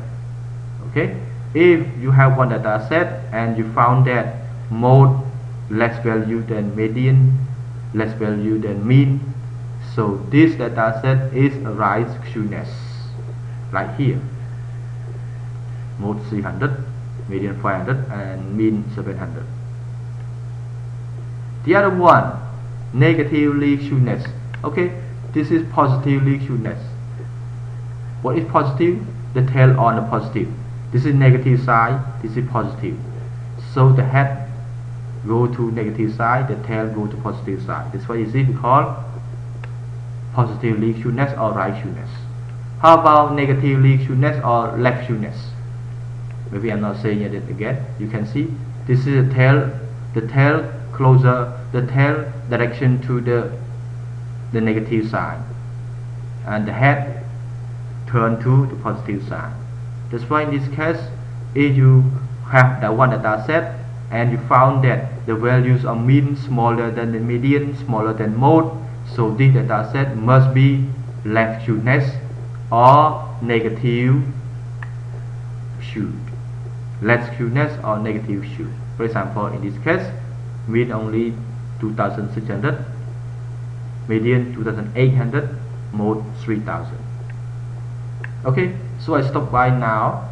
Speaker 1: Okay, if you have one data set and you found that mode less value than median, less value than mean, so this data set is a right skewness, like here, mode 300, median 500, and mean 700. The other one, negatively skewness. Okay, this is positively skewness. What is positive? The tail on the positive. This is negative side, this is positive. So the head go to negative side, the tail go to positive side. That's why you see we call positively skewness or right skewness. How about negatively skewness or left skewness? Maybe I'm not saying it again. You can see this is the tail closer, the tail direction to the negative side, and the head turn to the positive side. That's why in this case, if you have that one data set and you found that the values of mean smaller than the median, smaller than mode, so this data set must be left skewness or negative skewed. less skewness or negative skew. For example, in this case, mean only 2600, median 2800, mode 3000. Okay, so I stop by now.